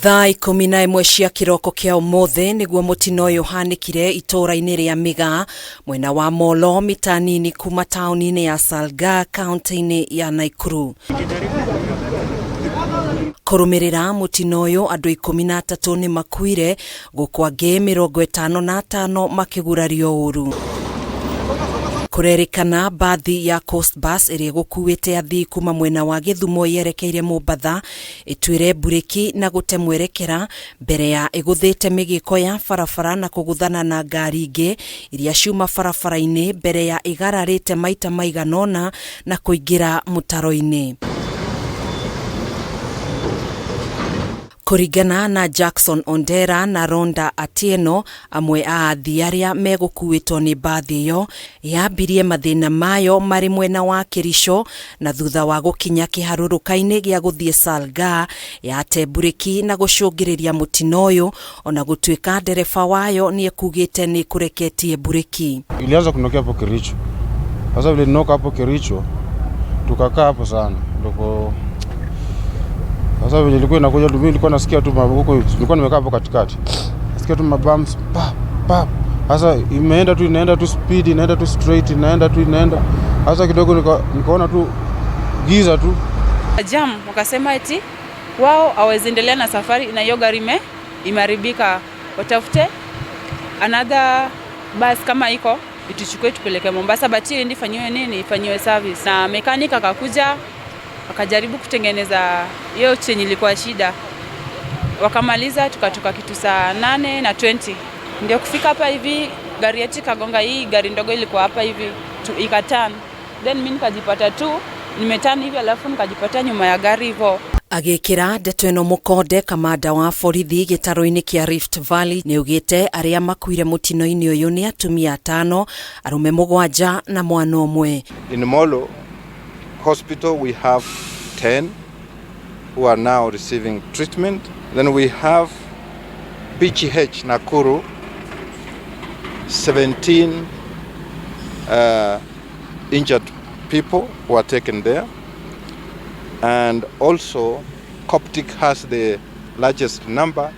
Thaa 11 cia kiroko kia umothe niguo mutino uyu hanikire itura-ini ria Migaa mwena wa Molo mita nini kuma tauni-ini ya Salga kaunti-ini ya Nakuru. Kurumirira mutino uyu andu 13 ni makuire gukwa angi 55 makigurario uru. Kurerikana bathi ya Coast Bus iria gukuite athii kuma mwena wa Githumo yerekeire Mombatha itwire bureki na gute mwerekera mbere ya iguthite migiko ya farafara na kuguthana na ngari ingi iria ciuma farafara-ini mbere ya igararite maita maiganona na kuingira mutaro-ini. Kurigana na Jackson Ondera na Ronda Atieno, amwe a athii aria megukuitwo ni bathi iyo yambirie mathina mayo mari mwena wa Kirisho na thutha wa gukinya kiharuruka-ini gia guthie Salga yate bureki na gucungiriria mutino uyu ona gutwika ndereba wayo ni ekugite ni kureketie bureki. Ilianza kunokea hapo Kericho. Sasa vile ninoka hapo Kericho tukakaa hapo sana. Ndoko sasa vile ilikuwa inakuja mimi nilikuwa nasikia tu huko, nilikuwa nimekaa hapo katikati. Nasikia tu mabumps pa. Sasa inaenda tu speed, inaenda tu straight, inaenda. Sasa kidogo nikaona tu giza tu. Jam wakasema eti wao hawaendelea na safari na hiyo gari imeharibika. Watafute another bus kama iko ituchukue tupeleke Mombasa, but ili ifanywe nini, ifanywe service. Na mechanic akakuja wakajaribu kutengeneza hiyo chenye ilikuwa shida. Wakamaliza tukatoka kitu saa 8:20. Ndio kufika hapa hivi gari yetu kagonga hii gari ndogo ilikuwa hapa hivi ikatan. Then mimi nikajipata tu nimeturn hivi alafu nikajipata nyuma ya gari hivyo. Agikira ndeto ino mukonde kamanda wa borithi gitaro-ini kia Rift Valley ni ugite aria makuire mutino-ini uyu ni atumia 5, arume 7 na mwana umwe. In Molo Hospital we have 10 who are now receiving treatment. Then we have BGH Nakuru 17 injured people who are taken there, and also Coptic has the largest number,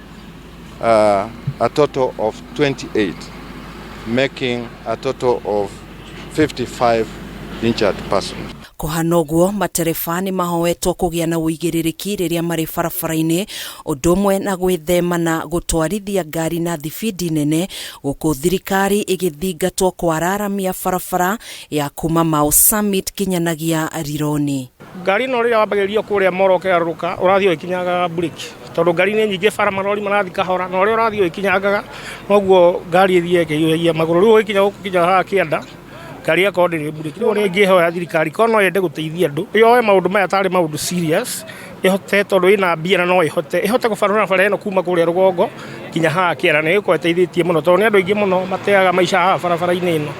a total of 28, making a total of 55 injured persons. Kuhanoguo materefani mahowetwo kugia na uigiririki riria mari farafara-ini udumwe na gwithema na gutwarithia ngari na thibidi nene guku thirikari igithingatwo kwararamia farafara ya kuma Mau Summit kinyanagia Rironi. Ngari no riria wambagiririo kuria Moro kiaruruka urathio ikinyaga bureki tondu ngari ni nyingi fara marori marathi kahora no ria urathio ikinyaga noguo ngari ithie kiyohia maguru riu ikinya gukinya ha kianda ngari akonde ni bureki riu ni ngihoya thirikari kono yende guteithia andu yoe maundu maya tari maundu serious ihote tondu ina mbia na no ihote kubarura bara eno kuma kuria rugongo kinya ha kianda ni iko eteithĩtie muno tondu ni andu aingi muno mateaga maisha ha barabara-ini ino.